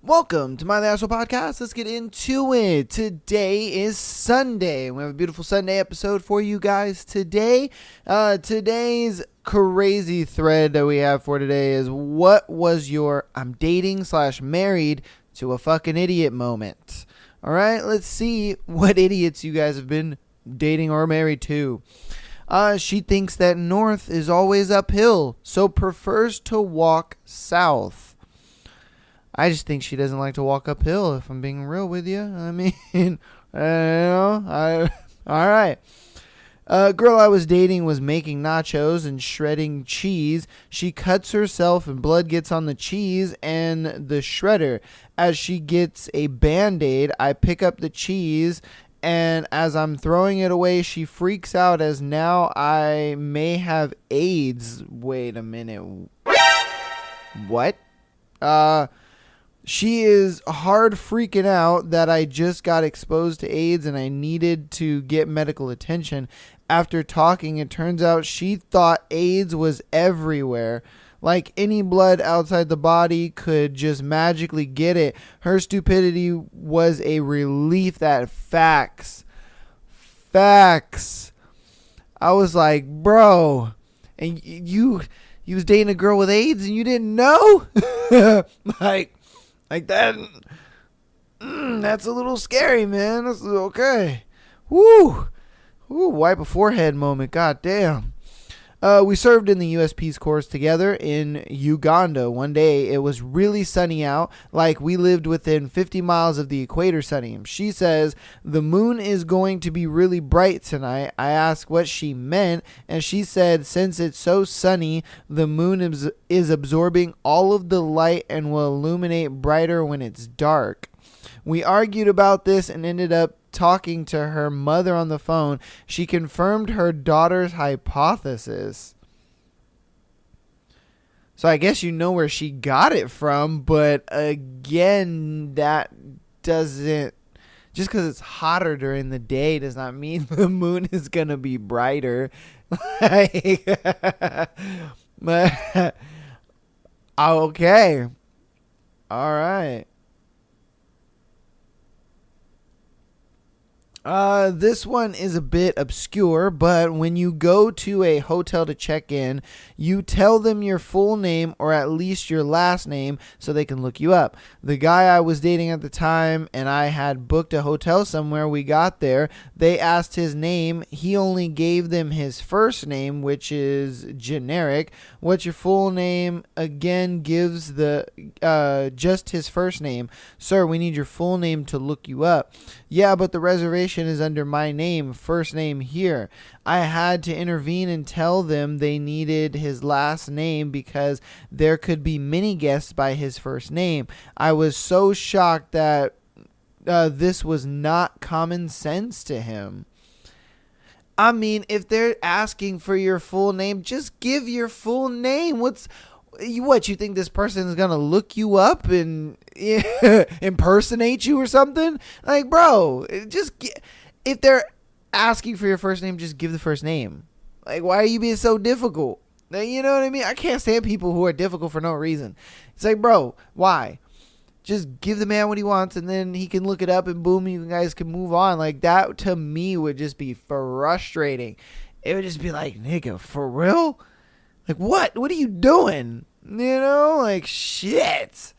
Welcome to My The Asshole Podcast. Let's get into it. Today is Sunday. We have a beautiful Sunday episode for you guys today. Today's crazy thread that we have for today is what was your I'm dating / married to a fucking idiot moment. All right, let's see what idiots you guys have been dating or married to. She thinks that north is always uphill, so prefers to walk south. I just think she doesn't like to walk uphill, if I'm being real with you. I mean, all right. A girl I was dating was making nachos and shredding cheese. She cuts herself and blood gets on the cheese and the shredder. As she gets a Band-Aid, I pick up the cheese, and as I'm throwing it away, she freaks out as now I may have AIDS. Wait a minute. What? She is hard freaking out that I just got exposed to AIDS and I needed to get medical attention. After talking, it turns out she thought AIDS was everywhere. Like any blood outside the body could just magically get it. Her stupidity was a relief. That facts. I was like, bro, and you was dating a girl with AIDS and you didn't know? Like that, that's a little scary, man. That's okay. Woo, wipe a forehead moment. God damn. We served in the U.S. Peace Corps together in Uganda. One day, it was really sunny out, like we lived within 50 miles of the equator sunny. She says, the moon is going to be really bright tonight. I asked what she meant, and she said, since it's so sunny, the moon is absorbing all of the light and will illuminate brighter when it's dark. We argued about this and ended up talking to her mother on the phone. She confirmed her daughter's hypothesis. So I guess you know where she got it from, but again, that doesn't, just because it's hotter during the day does not mean the moon is going to be brighter. Okay. All right. This one is a bit obscure, but when you go to a hotel to check in, you tell them your full name or at least your last name so they can look you up. The guy I was dating at the time and I had booked a hotel somewhere. We got there. They asked his name. He only gave them his first name, which is generic. What's your full name? Again, gives the just his first name. Sir, we need your full name to look you up. Yeah, but the reservation is under my name, first name here. I had to intervene and tell them they needed his last name because there could be many guests by his first name. I was so shocked that this was not common sense to him. I mean, if they're asking for your full name, just give your full name. What, you think this person is going to look you up and impersonate you or something? Like, bro, if they're asking for your first name, just give the first name. Like, why are you being so difficult? Like, you know what I mean? I can't stand people who are difficult for no reason. It's like, bro, why? Just give the man what he wants and then he can look it up and boom, you guys can move on. Like, that to me would just be frustrating. It would just be like, nigga, for real? Like, what? What are you doing? You know, like, shit.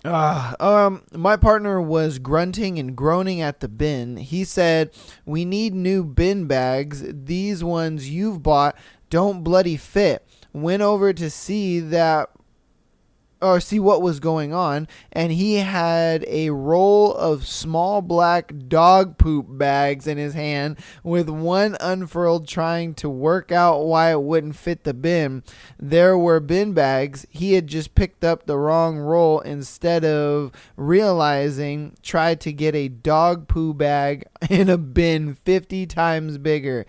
My partner was grunting and groaning at the bin. He said, we need new bin bags. These ones you've bought don't bloody fit. Went over to see what was going on, and he had a roll of small black dog poop bags in his hand with one unfurled, trying to work out why it wouldn't fit the bin. There were bin bags. He had just picked up the wrong roll. Instead of realizing, tried to get a dog poo bag in a bin 50 times bigger.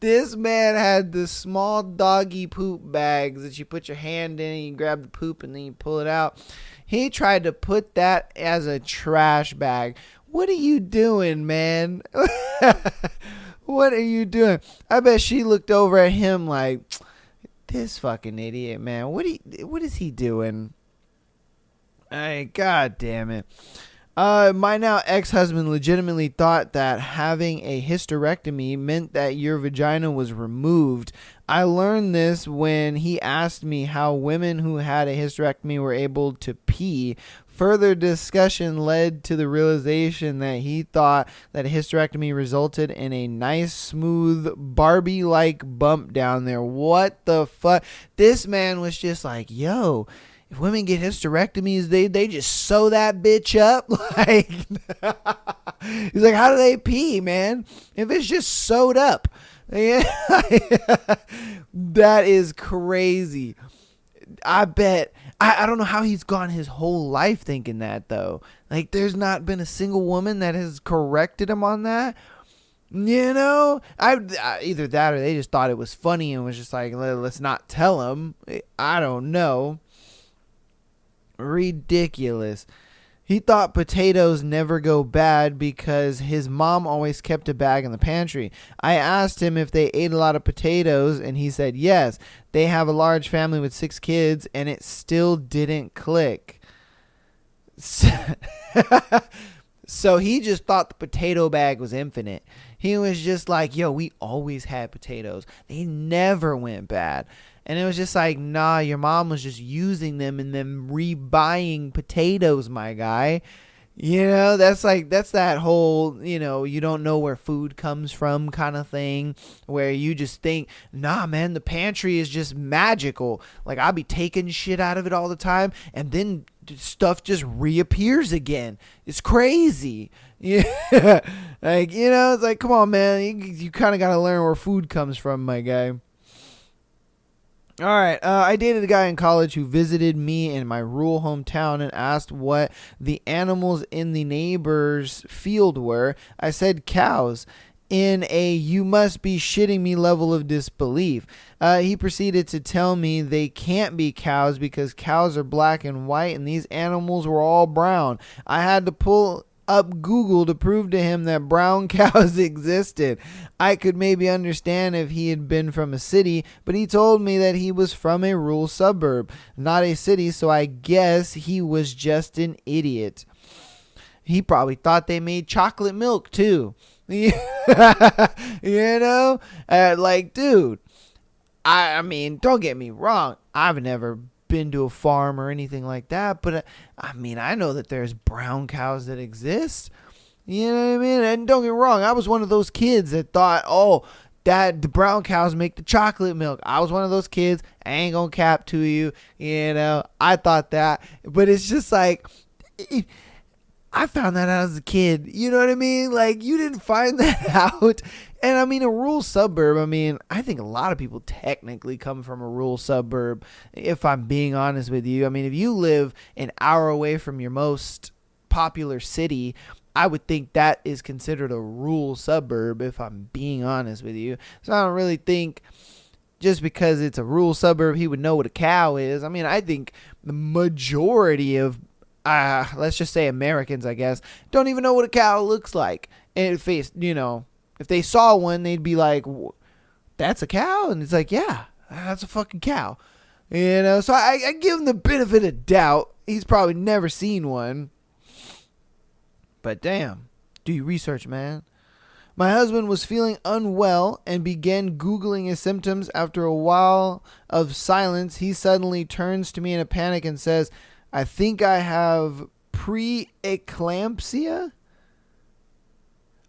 This man had the small doggy poop bags that you put your hand in and you grab the poop and then you pull it out. He tried to put that as a trash bag. What are you doing, man? What are you doing? I bet she looked over at him like, this fucking idiot, man. What is he doing? Hey, God damn it. My now ex-husband legitimately thought that having a hysterectomy meant that your vagina was removed. I learned this when he asked me how women who had a hysterectomy were able to pee. Further discussion led to the realization that he thought that a hysterectomy resulted in a nice, smooth, Barbie-like bump down there. What the fuck? This man was just like, yo, if women get hysterectomies, they just sew that bitch up. Like, he's like, how do they pee, man? If it's just sewed up. Yeah. That is crazy. I bet. I don't know how he's gone his whole life thinking that, though. Like, there's not been a single woman that has corrected him on that. You know, I either that or they just thought it was funny and was just like, let's not tell him. I don't know. Ridiculous. He thought potatoes never go bad because his mom always kept a bag in the pantry. I asked him if they ate a lot of potatoes, and he said yes. They have a large family with 6 kids, and it still didn't click. So he just thought the potato bag was infinite. He was just like, yo, we always had potatoes. They never went bad. And it was just like, nah, your mom was just using them and then rebuying potatoes, my guy. You know, that's that whole, you know, you don't know where food comes from kind of thing, where you just think, nah, man, the pantry is just magical. Like, I'll be taking shit out of it all the time, and then stuff just reappears again. It's crazy. Yeah. Like, you know, it's like, come on, man, you kind of got to learn where food comes from, my guy. All right, I dated a guy in college who visited me in my rural hometown and asked what the animals in the neighbor's field were. I said cows, in a you must be shitting me level of disbelief. He proceeded to tell me they can't be cows because cows are black and white and these animals were all brown. I had to pull up Google to prove to him that brown cows existed. I could maybe understand if he had been from a city, but he told me that he was from a rural suburb, not a city, so I guess he was just an idiot. He probably thought they made chocolate milk too. You know? Like, dude, I mean, don't get me wrong. I've never been to a farm or anything like that, but I mean, I know that there's brown cows that exist. You know what I mean? And don't get me wrong, I was one of those kids that thought, oh, that the brown cows make the chocolate milk. I was one of those kids. I ain't gonna cap to you. You know, I thought that, but it's just like, I found that out as a kid. You know what I mean? Like, you didn't find that out. And I mean, a rural suburb, I mean, I think a lot of people technically come from a rural suburb, if I'm being honest with you. I mean, if you live an hour away from your most popular city, I would think that is considered a rural suburb, if I'm being honest with you. So I don't really think just because it's a rural suburb, he would know what a cow is. I mean, I think the majority of let's just say Americans, I guess, don't even know what a cow looks like. And if they, you know, if they saw one, they'd be like, that's a cow? And it's like, yeah, that's a fucking cow. You know, so I give him the benefit of doubt. He's probably never seen one. But damn, do your research, man. My husband was feeling unwell and began Googling his symptoms. After a while of silence, he suddenly turns to me in a panic and says, I think I have preeclampsia.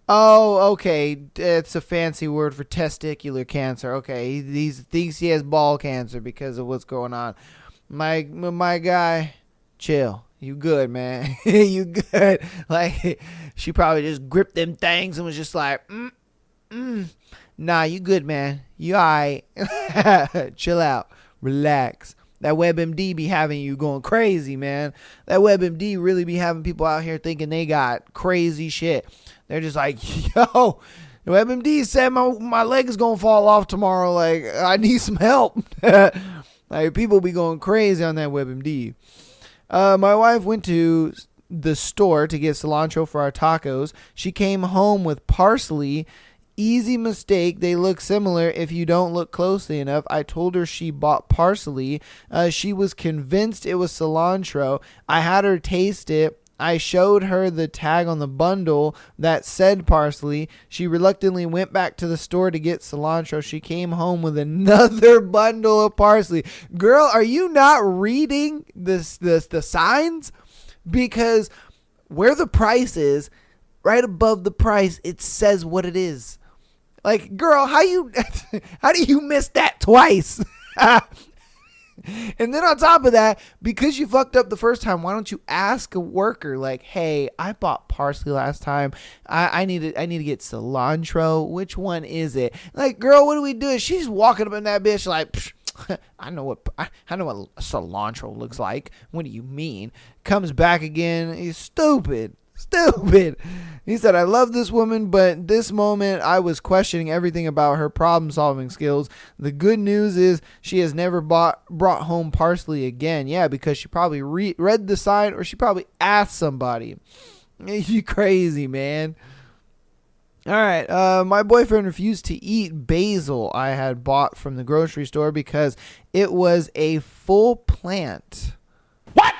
Oh, okay. It's a fancy word for testicular cancer. Okay, he thinks he has ball cancer because of what's going on. My guy, chill. You good, man? You good? Like, she probably just gripped them things and was just like, Nah, you good, man. You alright. Chill out. Relax. That WebMD be having you going crazy, man. That WebMD really be having people out here thinking they got crazy shit. They're just like, yo, WebMD said my leg is going to fall off tomorrow. Like, I need some help. Like, people be going crazy on that WebMD. My wife went to the store to get cilantro for our tacos. She came home with parsley Easy mistake. They look similar if you don't look closely enough. I told her she bought parsley. She was convinced it was cilantro. I had her taste it. I showed her the tag on the bundle that said parsley. She reluctantly went back to the store to get cilantro. She came home with another bundle of parsley. Girl, are you not reading the signs? Because where the price is, right above the price, it says what it is. Like, girl, how do you miss that twice? And then on top of that, because you fucked up the first time, why don't you ask a worker, like, hey, I bought parsley last time. I need to get cilantro. Which one is it? Like, girl, what do we do? She's walking up in that bitch like, I know what cilantro looks like. What do you mean? Comes back again. He's stupid. He said, I love this woman, but this moment I was questioning everything about her problem solving skills. The good news is she has never brought home parsley again. Yeah, because she probably read the sign, or she probably asked somebody. You crazy, man. All right. My boyfriend refused to eat basil I had bought from the grocery store because it was a full plant. What?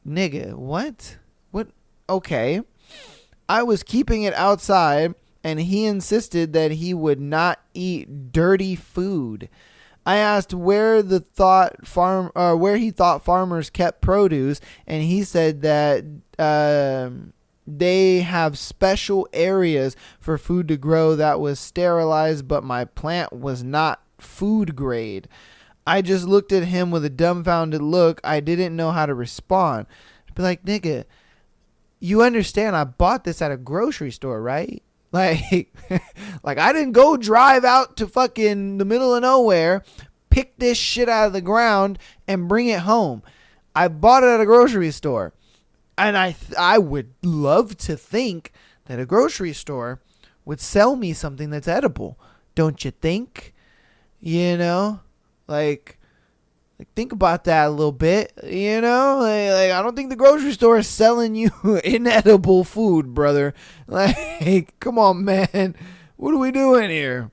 Nigga, what? Okay. I was keeping it outside, and he insisted that he would not eat dirty food. I asked where he thought farmers kept produce, and he said that they have special areas for food to grow that was sterilized, but my plant was not food grade. I just looked at him with a dumbfounded look. I didn't know how to respond. I'd be like, nigga, you understand I bought this at a grocery store, right? Like, I didn't go drive out to fucking the middle of nowhere, pick this shit out of the ground, and bring it home. I bought it at a grocery store. And I would love to think that a grocery store would sell me something that's edible. Don't you think? You know? Like think about that a little bit, you know? Like I don't think the grocery store is selling you inedible food, brother. Like, come on, man. What are we doing here?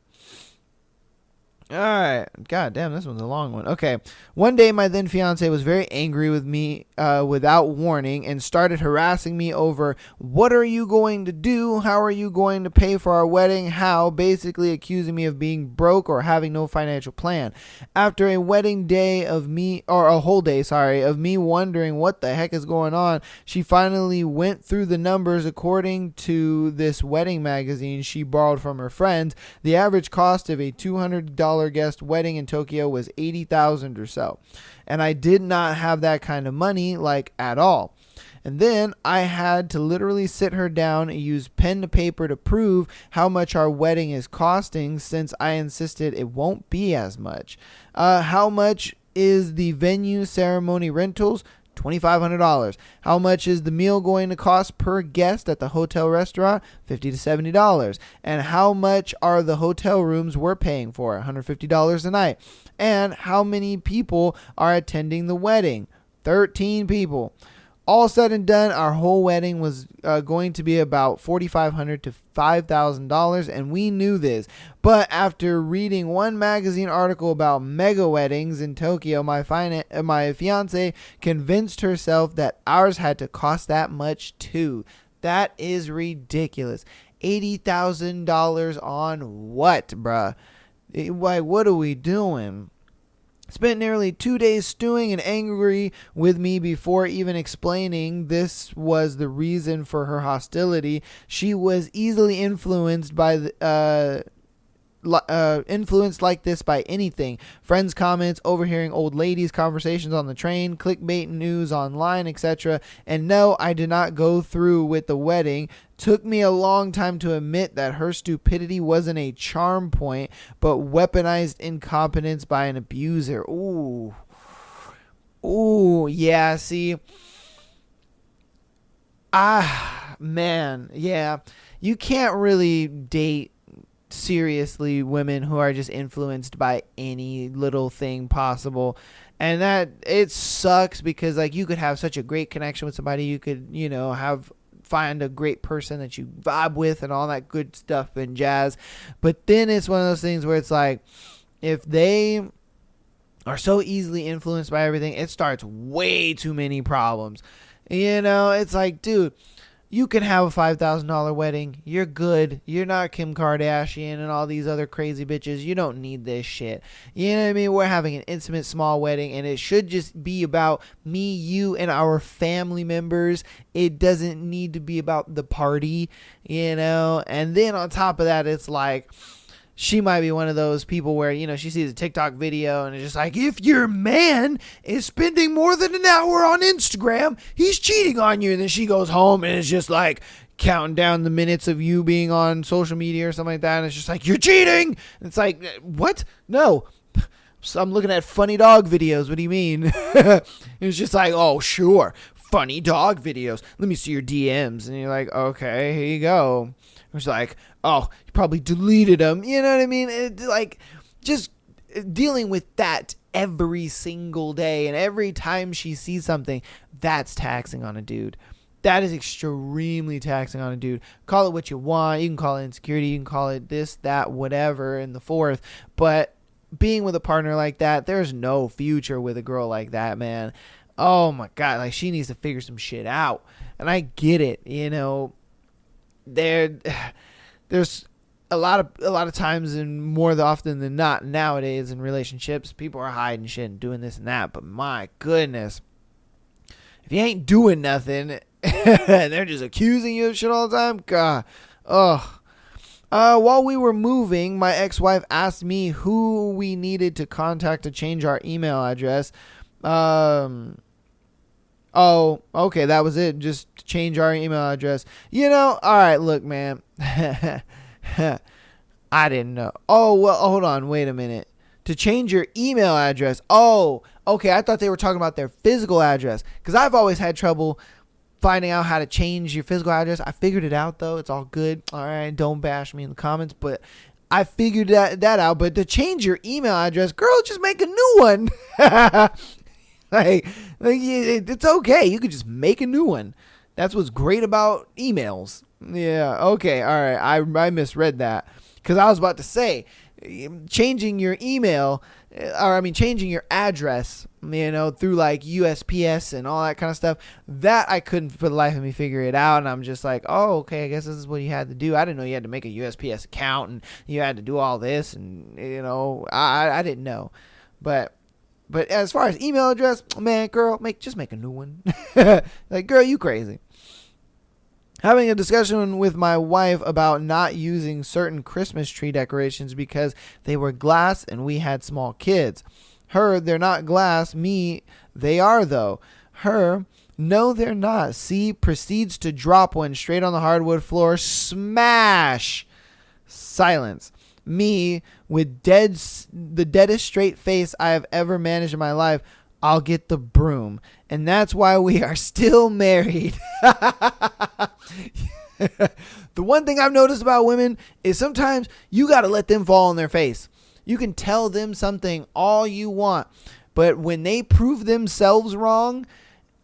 All right. God damn, this one's a long one. Okay. One day, my then fiance was very angry with me without warning and started harassing me over, what are you going to do? How are you going to pay for our wedding? How? Basically accusing me of being broke or having no financial plan. After a wedding day of me, or a whole day, of me wondering what the heck is going on, she finally went through the numbers. According to this wedding magazine she borrowed from her friends, the average cost of a $200 guest wedding in Tokyo was $80,000 or so. And I did not have that kind of money, like, at all. And then I had to literally sit her down and use pen to paper to prove how much our wedding is costing, since I insisted it won't be as much. How much is the venue ceremony rentals? $2,500. How much is the meal going to cost per guest at the hotel restaurant? $50 to $70. And how much are the hotel rooms we're paying for? $150 a night. And how many people are attending the wedding? 13 people. All said and done, our whole wedding was going to be about $4,500 to $5,000, and we knew this. But after reading one magazine article about mega weddings in Tokyo, my fiance convinced herself that ours had to cost that much too. That is ridiculous. $80,000 on what, bruh? Like, what are we doing? Spent nearly 2 days stewing and angry with me before even explaining this was the reason for her hostility. She was easily influenced by influenced like this by anything. Friends' comments, overhearing old ladies' conversations on the train, clickbait news online, etc. And no, I did not go through with the wedding. Took me a long time to admit that her stupidity wasn't a charm point, but weaponized incompetence by an abuser. Ooh, yeah, see. Man, yeah. You can't really date seriously women who are just influenced by any little thing possible, and that it sucks because, like, you could have such a great connection with somebody, you could, you know, have find a great person that you vibe with and all that good stuff and jazz. But then it's one of those things where it's like, if they are so easily influenced by everything, it starts way too many problems. It's like, dude, you can have a $5,000 wedding. You're good. You're not Kim Kardashian and all these other crazy bitches. You don't need this shit. You know what I mean? We're having an intimate small wedding, and it should just be about me, you, and our family members. It doesn't need to be about the party, And then on top of that, it's like, she might be one of those people where, she sees a TikTok video and it's just like, if your man is spending more than an hour on Instagram, he's cheating on you. And then she goes home and it's just like counting down the minutes of you being on social media or something like that. And it's just like, you're cheating. And it's like, what? No. So I'm looking at funny dog videos. What do you mean? It's just like, oh, sure. Funny dog videos. Let me see your DMs. And you're like, okay, here you go. It's like, oh, you probably deleted them. You know what I mean? Just dealing with that every single day and every time she sees something, that's taxing on a dude. That is extremely taxing on a dude. Call it what you want. You can call it insecurity. You can call it this, that, whatever, and the fourth. But being with a partner like that, there's no future with a girl like that, man. Oh, my God. Like, she needs to figure some shit out. And I get it, There's a lot of times, and more often than not nowadays in relationships, people are hiding shit and doing this and that. But my goodness, if you ain't doing nothing and they're just accusing you of shit all the time, God, ugh. While we were moving, my ex-wife asked me who we needed to contact to change our email address. Oh, okay, that was it. Just change our email address. All right, look, man. I didn't know. Oh, well, hold on. Wait a minute. To change your email address. Oh, okay. I thought they were talking about their physical address, because I've always had trouble finding out how to change your physical address. I figured it out, though. It's all good. All right, don't bash me in the comments, but I figured that out. But to change your email address, girl, just make a new one. Like it's okay. You could just make a new one. That's what's great about emails. Yeah. Okay. All right. I misread that, because I was about to say, changing your email, changing your address, through like USPS and all that kind of stuff. That I couldn't for the life of me figure it out. And I'm just like, oh, okay. I guess this is what you had to do. I didn't know you had to make a USPS account and you had to do all this. And I didn't know, But as far as email address, man, girl, just make a new one. Like, girl, you crazy. Having a discussion with my wife about not using certain Christmas tree decorations because they were glass and we had small kids. Her, they're not glass. Me, they are though. Her, no, they're not. See, proceeds to drop one straight on the hardwood floor. Smash. Silence. Me, with the deadest straight face I have ever managed in my life, I'll get the broom. And that's why we are still married. The one thing I've noticed about women is sometimes you got to let them fall on their face. You can tell them something all you want, but when they prove themselves wrong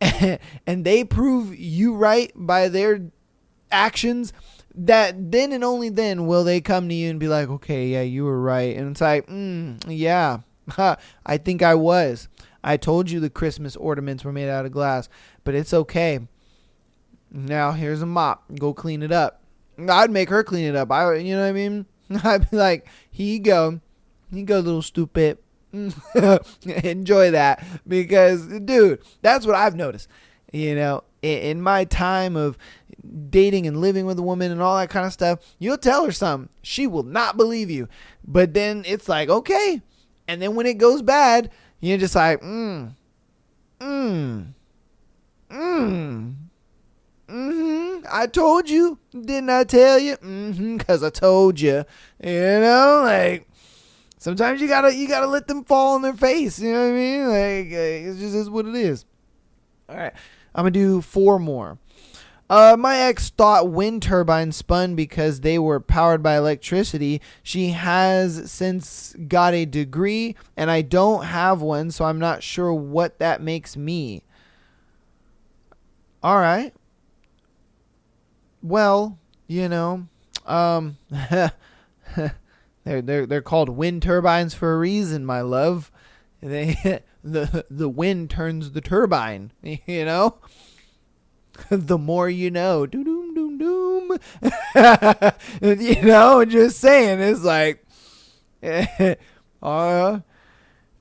and they prove you right by their actions, that then and only then will they come to you and be like, okay, yeah, you were right. And it's like, yeah, I think I was. I told you the Christmas ornaments were made out of glass, but it's okay. Now here's a mop. Go clean it up. I'd make her clean it up. You know what I mean? I'd be like, here you go. Here you go, little stupid. Enjoy that. Because, dude, that's what I've noticed. In my time of dating and living with a woman and all that kind of stuff, you'll tell her something. She will not believe you. But then it's like, okay. And then when it goes bad, you're just like, I told you. Didn't I tell you? Because I told you. Like, sometimes you gotta let them fall on their face. You know what I mean? Like, it's just is what it is. All right. I'm going to do 4 more. My ex thought wind turbines spun because they were powered by electricity. She has since got a degree, and I don't have one, so I'm not sure what that makes me. All right. Well, you know, um, they're called wind turbines for a reason, my love. They the wind turns the turbine. You know, the more you know. Doom doom doom doom. You know, just saying. It's like, my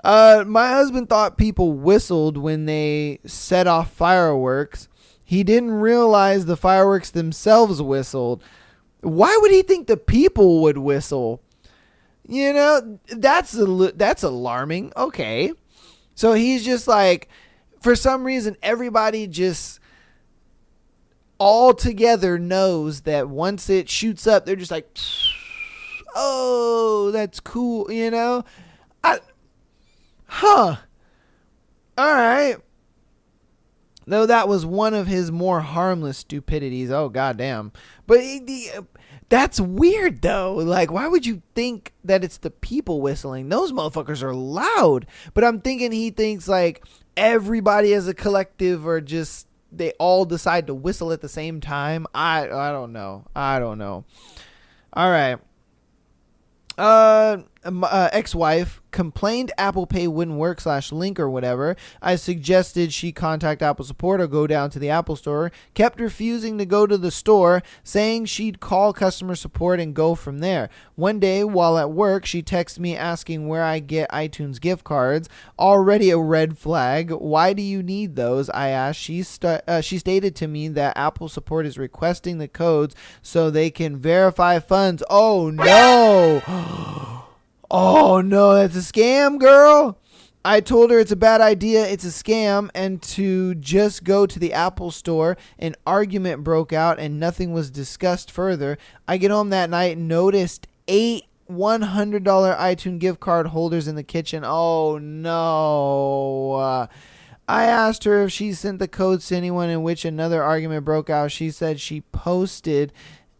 husband thought people whistled when they set off fireworks. He didn't realize the fireworks themselves whistled. Why would he think the people would whistle? You know, that's alarming. Okay. So he's just like, for some reason, everybody just all together knows that once it shoots up, they're just like, oh, that's cool. You know, all right. Though that was one of his more harmless stupidities. Oh, goddamn. But that's weird, though. Like, why would you think that it's the people whistling? Those motherfuckers are loud. But I'm thinking he thinks, like, everybody as a collective or just they all decide to whistle at the same time. I don't know. All right. Ex-wife complained Apple Pay wouldn't work /link or whatever. I suggested she contact Apple support or go down to the Apple store. Kept refusing to go to the store, saying she'd call customer support and go from there. One day while at work, she texted me asking where I get iTunes gift cards. Already a red flag. Why do you need those? I asked. She stated to me that Apple support is requesting the codes so they can verify funds. Oh no. Oh no, that's a scam, girl. I told her it's a bad idea, it's a scam, and to just go to the Apple store. An argument broke out and nothing was discussed further. I get home that night and noticed 8 $100 iTunes gift card holders in the kitchen. Oh no. I asked her if she sent the codes to anyone, in which another argument broke out. She said she posted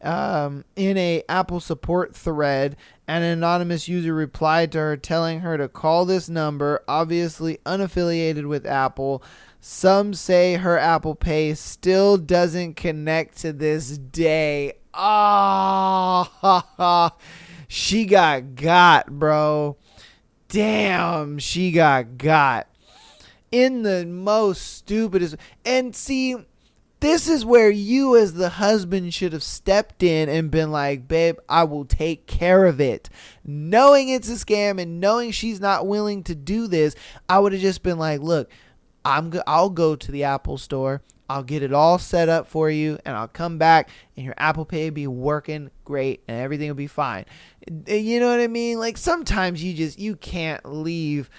in a Apple support thread, and an anonymous user replied to her telling her to call this number, obviously unaffiliated with Apple. Some say her Apple Pay still doesn't connect to this day. Ah, she got, bro. Damn, she got in the most stupidest. And see, this is where you as the husband should have stepped in and been like, babe, I will take care of it. Knowing it's a scam and knowing she's not willing to do this, I would have just been like, look, I'll go to the Apple store. I'll get it all set up for you, and I'll come back, and your Apple Pay will be working great, and everything will be fine. You know what I mean? Like, sometimes you can't leave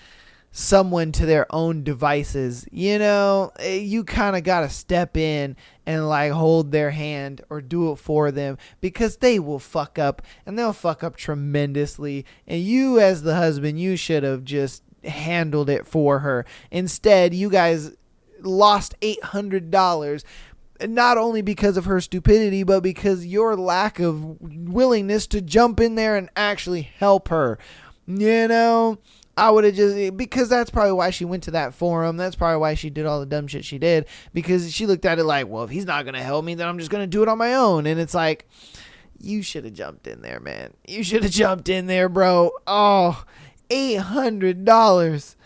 someone to their own devices. You know, you kind of got to step in and like hold their hand or do it for them, because they will fuck up, and they'll fuck up tremendously. And you as the husband, you should have just handled it for her. Instead, you guys lost $800, not only because of her stupidity, but because your lack of willingness to jump in there and actually help her. You know, I would have just, because that's probably why she went to that forum. That's probably why she did all the dumb shit she did, because she looked at it like, well, if he's not going to help me, then I'm just going to do it on my own. And it's like, you should have jumped in there, man. You should have jumped in there, bro. Oh, $800.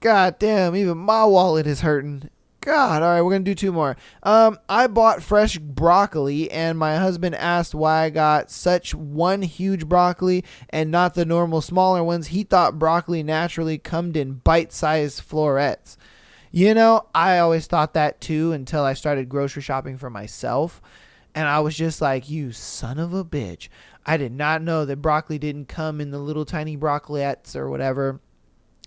God damn, even my wallet is hurting. God, all right, we're going to do 2 more. I bought fresh broccoli, and my husband asked why I got such one huge broccoli and not the normal smaller ones. He thought broccoli naturally comes in bite-sized florets. You know, I always thought that too until I started grocery shopping for myself, and I was just like, you son of a bitch. I did not know that broccoli didn't come in the little tiny broccoliets or whatever,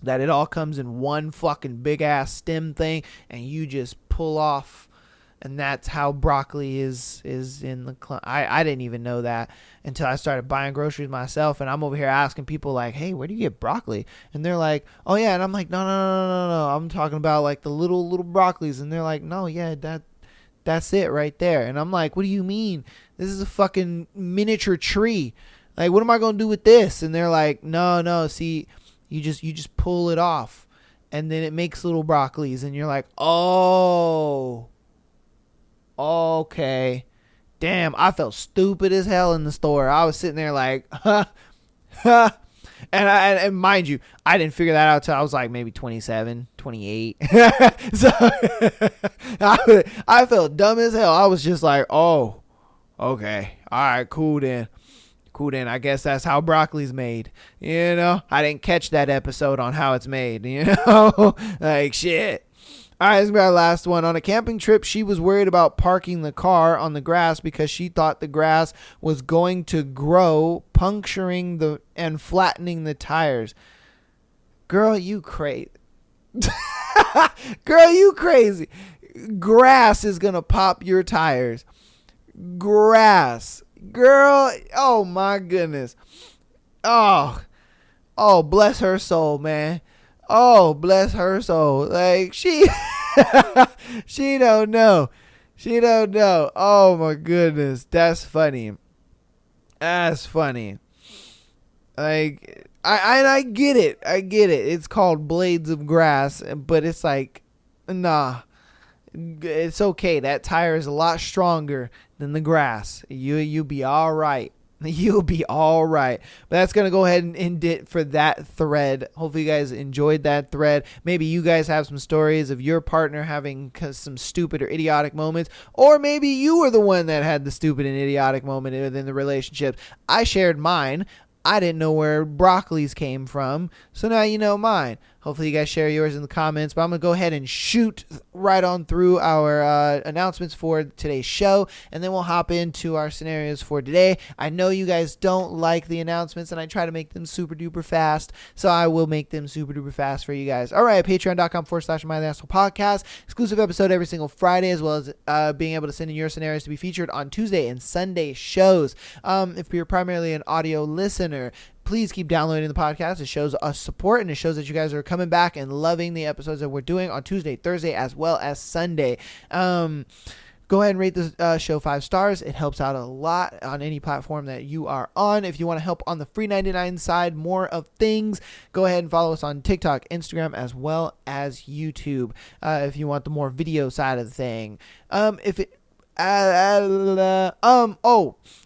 that it all comes in one fucking big ass stem thing and you just pull off, and that's how broccoli is in the I didn't even know that until I started buying groceries myself, and I'm over here asking people like, hey, where do you get broccoli? And they're like, oh yeah, and I'm like, no, I'm talking about like the little broccolis, and they're like, no, yeah, that's it right there. And I'm like, what do you mean? This is a fucking miniature tree. Like, what am I gonna do with this? And they're like, no, see, you just pull it off, and then it makes little broccolis, and you're like, oh, okay. Damn, I felt stupid as hell in the store. I was sitting there like, huh, huh. And mind you, I didn't figure that out till I was like maybe 27, 28. So I felt dumb as hell. I was just like, oh, okay. All right, cool then. Cool then. I guess that's how broccoli's made. You know, I didn't catch that episode on how it's made. You know, like shit. All right, this is our last one. On a camping trip, she was worried about parking the car on the grass because she thought the grass was going to grow, puncturing and flattening the tires. Girl, you crazy. Girl, you crazy. Grass is going to pop your tires. Grass. Girl, oh my goodness. Oh, bless her soul, man. Oh, bless her soul. Like, she don't know. She don't know. Oh, my goodness. That's funny. That's funny. Like, I get it. I get it. It's called Blades of Grass, but it's like, nah. It's okay. That tire is a lot stronger than the grass. You'll be all right. You'll be all right. But that's going to go ahead and end it for that thread. Hopefully you guys enjoyed that thread. Maybe you guys have some stories of your partner having some stupid or idiotic moments. Or maybe you were the one that had the stupid and idiotic moment within the relationship. I shared mine. I didn't know where broccolis came from. So now you know mine. Hopefully you guys share yours in the comments. But I'm going to go ahead and shoot right on through our announcements for today's show. And then we'll hop into our scenarios for today. I know you guys don't like the announcements, and I try to make them super duper fast. So I will make them super duper fast for you guys. All right, patreon.com/MyLastPodcast. Exclusive episode every single Friday, as well as being able to send in your scenarios to be featured on Tuesday and Sunday shows. If you're primarily an audio listener, please keep downloading the podcast. It shows us support, and it shows that you guys are coming back and loving the episodes that we're doing on Tuesday, Thursday, as well as Sunday. Go ahead and rate the show 5 stars. It helps out a lot on any platform that you are on. If you want to help on the free 99 side, more of things, go ahead and follow us on TikTok, Instagram, as well as YouTube. If you want the more video side of the thing. I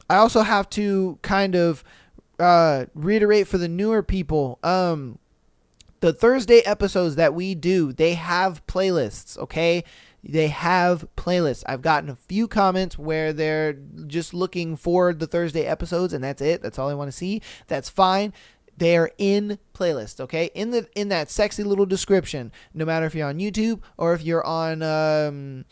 also have to kind of reiterate for the newer people, the Thursday episodes that we do, they have playlists, okay? They have playlists. I've gotten a few comments where they're just looking for the Thursday episodes, and that's it. That's all I want to see. That's fine. They're in playlists, okay? In that sexy little description, no matter if you're on YouTube or if you're on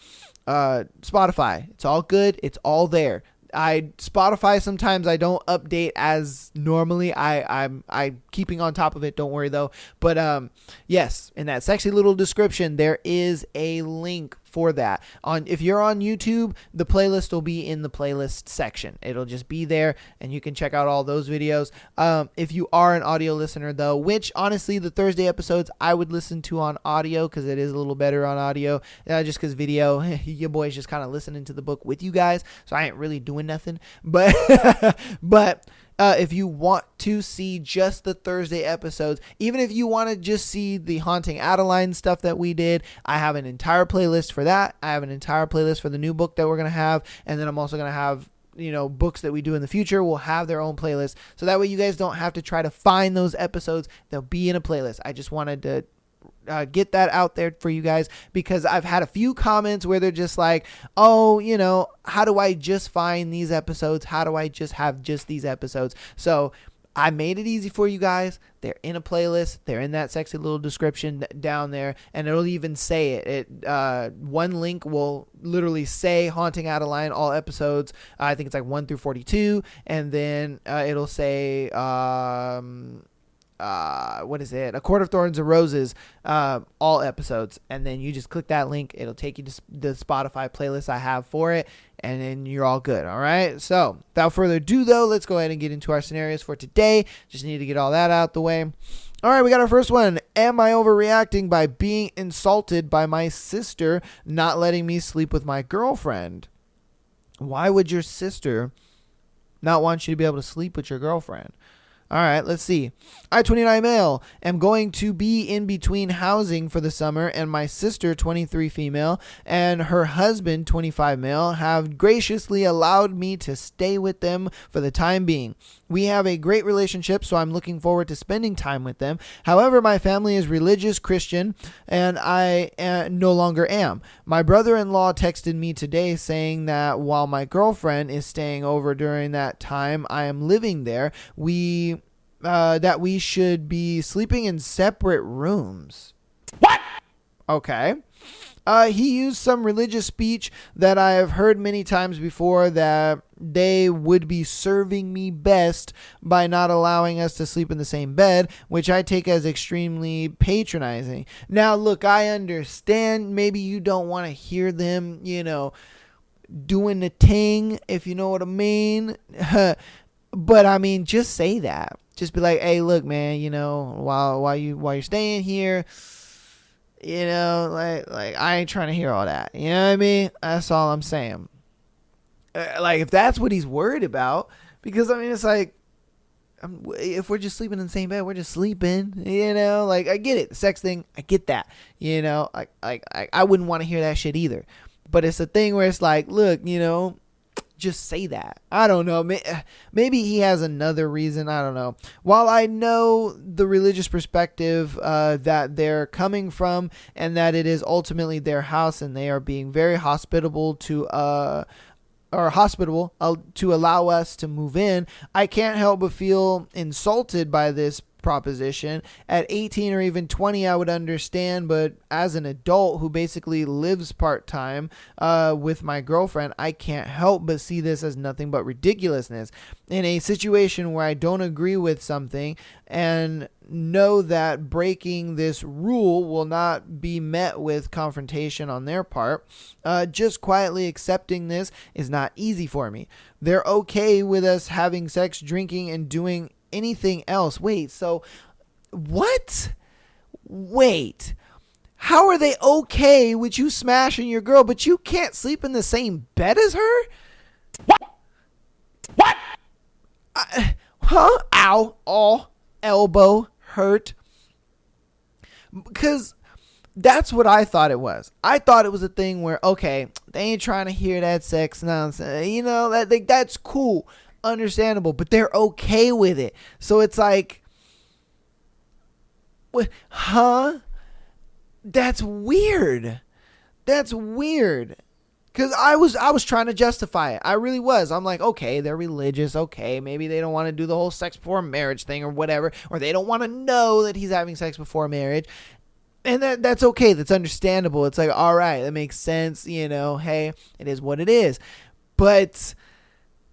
Spotify. It's all good. It's all there. Spotify, sometimes I don't update as normally. I'm keeping on top of it. Don't worry though. But yes, in that sexy little description, there is a link for that. If you're on YouTube, the playlist will be in the playlist section. It'll just be there, and you can check out all those videos. If you are an audio listener though, which honestly the Thursday episodes I would listen to on audio because it is a little better on audio. Just because video, your boy's just kind of listening to the book with you guys, so I ain't really doing nothing. But if you want to see just the Thursday episodes, even if you want to just see the Haunting Adeline stuff that we did, I have an entire playlist for that. I have an entire playlist for the new book that we're going to have. And then I'm also going to have, books that we do in the future will have their own playlist. So that way you guys don't have to try to find those episodes. They'll be in a playlist. I just wanted to get that out there for you guys, because I've had a few comments where they're just like, oh, how do I just find these episodes? How do I just have just these episodes? So I made it easy for you guys. They're in a playlist. They're in that sexy little description down there, and it'll even say it. One link will literally say Haunting Adeline, all episodes. I think it's like 1 through 42, and then it'll say what is it? A Court of Thorns and Roses, all episodes. And then you just click that link. It'll take you to the Spotify playlist I have for it. And then you're all good. All right. So without further ado though, let's go ahead and get into our scenarios for today. Just need to get all that out the way. All right. We got our first one. Am I overreacting by being insulted by my sister not letting me sleep with my girlfriend? Why would your sister not want you to be able to sleep with your girlfriend? All right, let's see. I, 29 male, am going to be in between housing for the summer, and my sister, 23 female, and her husband, 25 male, have graciously allowed me to stay with them for the time being. We have a great relationship, so I'm looking forward to spending time with them. However, my family is religious Christian, and I no longer am. My brother-in-law texted me today saying that while my girlfriend is staying over during that time I am living there, that we should be sleeping in separate rooms. What? Okay. He used some religious speech that I have heard many times before, that they would be serving me best by not allowing us to sleep in the same bed, which I take as extremely patronizing. Now, look, I understand maybe you don't want to hear them, doing the ting, if you know what I mean. But I mean, just say that. Just be like, hey, look, man, while you're staying here, like I ain't trying to hear all that. You know what I mean? That's all I'm saying. Like, if that's what he's worried about, because I mean, it's like, if we're just sleeping in the same bed, we're just sleeping. Like, I get it, the sex thing, I get that. I wouldn't want to hear that shit either. But it's a thing where it's like, look, just say that. I don't know. Maybe he has another reason. I don't know. While I know the religious perspective that they're coming from, and that it is ultimately their house, and they are being very hospitable to allow us to move in, I can't help but feel insulted by this proposition. At 18 or even 20, I would understand, but as an adult who basically lives part-time with my girlfriend, I can't help but see this as nothing but ridiculousness. In a situation where I don't agree with something and know that breaking this rule will not be met with confrontation on their part, just quietly accepting this is not easy for me. They're okay with us having sex, drinking, and doing anything else. Wait, so what? Wait, how are they okay with you smashing your girl, but you can't sleep in the same bed as her? What? Huh? Ow. Oh, elbow hurt. Because that's what I thought it was. I thought it was a thing where, okay, they ain't trying to hear that sex nonsense. That's cool. Understandable, but they're okay with it. So it's like, huh? That's weird. That's weird. Because I was trying to justify it. I really was. I'm like, okay, they're religious. Okay, maybe they don't want to do the whole sex before marriage thing or whatever. Or they don't want to know that he's having sex before marriage. And that's okay. That's understandable. It's like, all right, that makes sense. Hey, it is what it is. But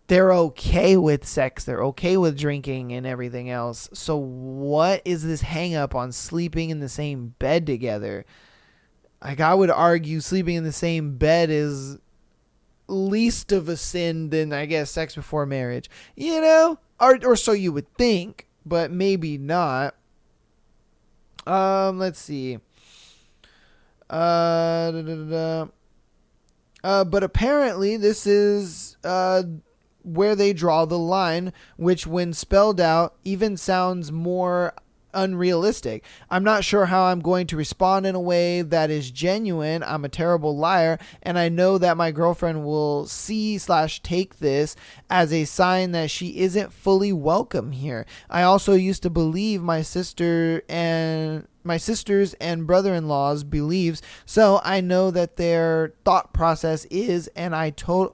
they're okay with sex. They're okay with drinking and everything else. So what is this hang up on sleeping in the same bed together? Like, I would argue sleeping in the same bed is least of a sin than, I guess, sex before marriage. Or so you would think, but maybe not. Let's see. But apparently this is where they draw the line, which when spelled out even sounds more unrealistic. I'm not sure how I'm going to respond in a way that is genuine. I'm a terrible liar, and I know that my girlfriend will see/take this as a sign that she isn't fully welcome here. I also used to believe my sisters and brother-in-law's beliefs, so I know that their thought process is, and I totally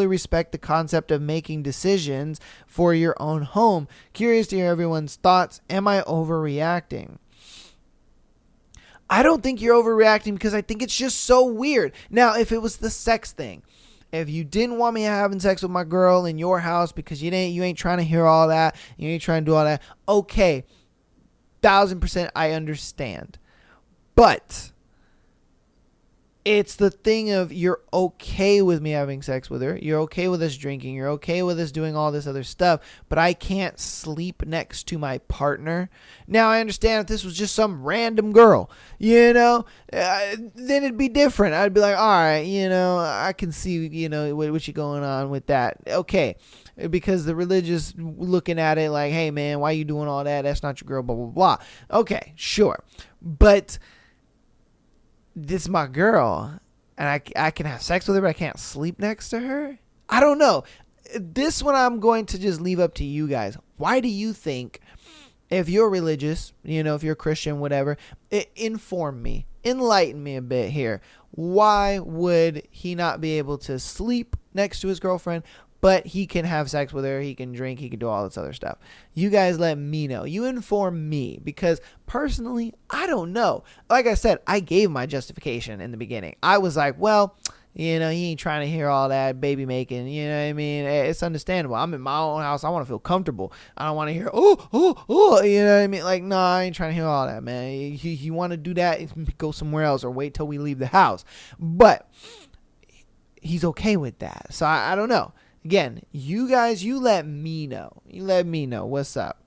respect the concept of making decisions for your own home. Curious to hear everyone's thoughts. Am I overreacting? I don't think you're overreacting, because I think it's just so weird. Now, if it was the sex thing, if you didn't want me having sex with my girl in your house because you ain't trying to hear all that, you ain't trying to do all that, okay, 1000% I understand. But It's the thing of you're okay with me having sex with her. You're okay with us drinking. You're okay with us doing all this other stuff. But I can't sleep next to my partner. Now, I understand if this was just some random girl, then it'd be different. I'd be like, all right, I can see, what you going on with that. Okay. Because the religious looking at it like, hey, man, why you doing all that? That's not your girl, blah, blah, blah. Okay, sure. But this is my girl, and I can have sex with her, but I can't sleep next to her? I don't know. This one I'm going to just leave up to you guys. Why do you think, if you're religious, if you're Christian, whatever, inform me. Enlighten me a bit here. Why would he not be able to sleep next to his girlfriend, but he can have sex with her, he can drink, he can do all this other stuff? You guys let me know. You inform me, because personally, I don't know. Like I said, I gave my justification in the beginning. I was like, well, he ain't trying to hear all that baby making. You know what I mean? It's understandable. I'm in my own house. I want to feel comfortable. I don't want to hear, oh, you know what I mean? Like, no, I ain't trying to hear all that, man. You want to do that, go somewhere else or wait till we leave the house. But he's okay with that. So I don't know. Again, you guys, you let me know. You let me know what's up.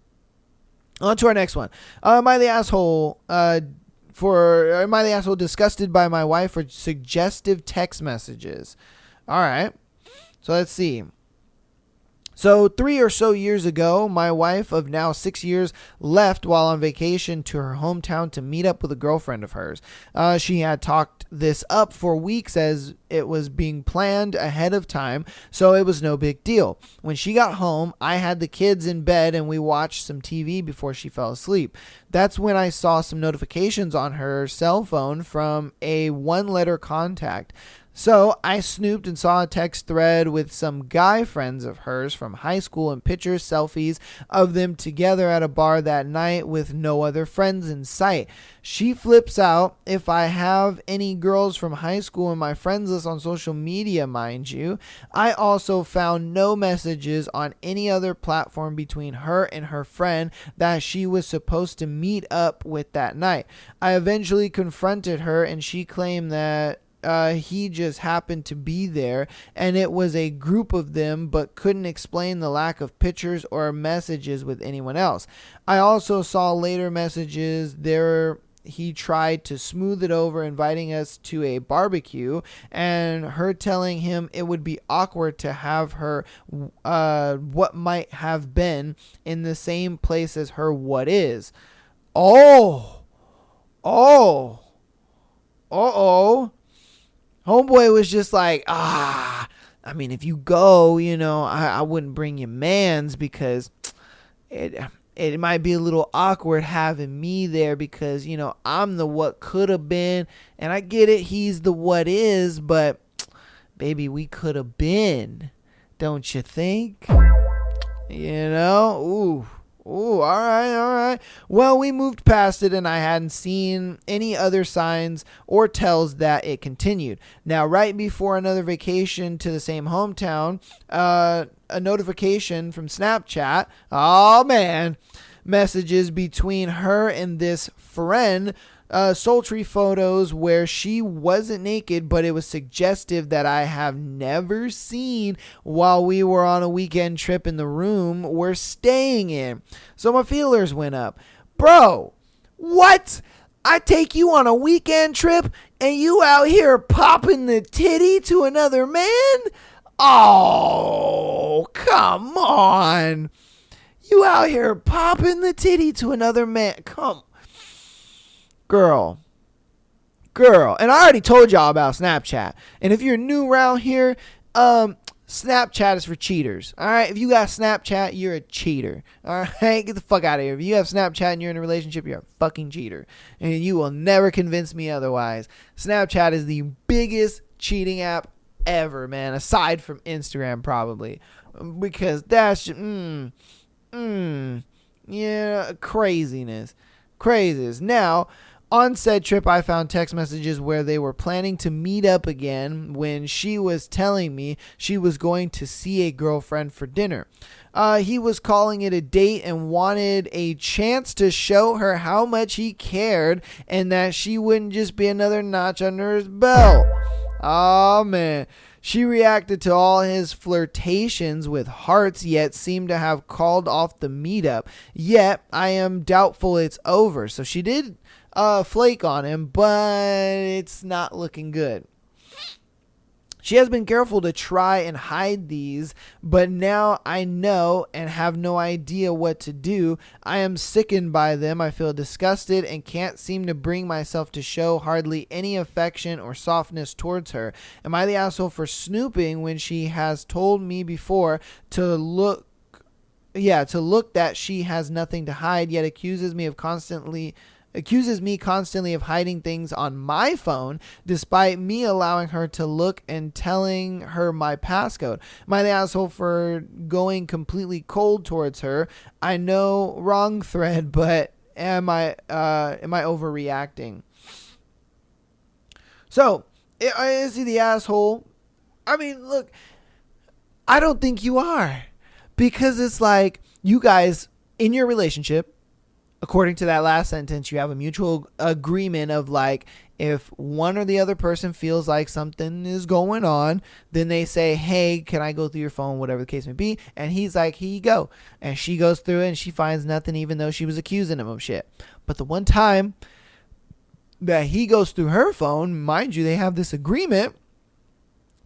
On to our next one. Am I the asshole? Am I the asshole disgusted by my wife for suggestive text messages? All right. So let's see. So 3 or so years ago, my wife of now 6 years left while on vacation to her hometown to meet up with a girlfriend of hers. She had talked this up for weeks as it was being planned ahead of time, so it was no big deal. When she got home, I had the kids in bed and we watched some TV before she fell asleep. That's when I saw some notifications on her cell phone from a one-letter contact. So I snooped and saw a text thread with some guy friends of hers from high school and pictures, selfies of them together at a bar that night with no other friends in sight. She flips out if I have any girls from high school in my friends list on social media, mind you. I also found no messages on any other platform between her and her friend that she was supposed to meet up with that night. I eventually confronted her and she claimed that he just happened to be there and it was a group of them, but couldn't explain the lack of pictures or messages with anyone else. I also saw later messages there. He tried to smooth it over, inviting us to a barbecue, and her telling him it would be awkward to have her what might have been in the same place as her what is. Homeboy was just like, I mean, if you go, I wouldn't bring you mans because it might be a little awkward having me there because, I'm the what could have been. And I get it. He's the what is, but baby, we could have been. Don't you think? Ooh, all right. Well, we moved past it and I hadn't seen any other signs or tells that it continued. Now, right before another vacation to the same hometown, a notification from Snapchat, messages between her and this friend, sultry photos where she wasn't naked, but it was suggestive that I have never seen while we were on a weekend trip in the room we're staying in. So my feelers went up. Bro, what? I take you on a weekend trip and you out here popping the titty to another man? Oh, come on. You out here popping the titty to another man. Come Girl. And I already told y'all about Snapchat. And if you're new around here, Snapchat is for cheaters. All right. If you got Snapchat, you're a cheater. All right. Get the fuck out of here. If you have Snapchat and you're in a relationship, you're a fucking cheater. And you will never convince me otherwise. Snapchat is the biggest cheating app ever, man. Aside from Instagram, probably. Because that's just, craziness. Now, On said trip, I found text messages where they were planning to meet up again when she was telling me she was going to see a girlfriend for dinner. He was calling it a date and wanted a chance to show her how much he cared and that she wouldn't just be another notch under his belt. Oh, man. She reacted to all his flirtations with hearts, yet seemed to have called off the meetup. Yet, I am doubtful it's over. So she did flake on him, but it's not looking good. She has been careful to try and hide these, but now I know and have no idea what to do. I am sickened by them. I feel disgusted and can't seem to bring myself to show hardly any affection or softness towards her. Am I the asshole for snooping when she has told me before to look that she has nothing to hide, yet accuses me constantly of hiding things on my phone, despite me allowing her to look and telling her my passcode? Am I the asshole for going completely cold towards her? I know, wrong thread, but am I overreacting? So, is he the asshole? I mean, look, I don't think you are, because it's like you guys in your relationship, according to that last sentence, you have a mutual agreement of like, if one or the other person feels like something is going on, then they say, hey, can I go through your phone, whatever the case may be. And he's like, here you go. And she goes through it and she finds nothing, even though she was accusing him of shit. But the one time that he goes through her phone, mind you, they have this agreement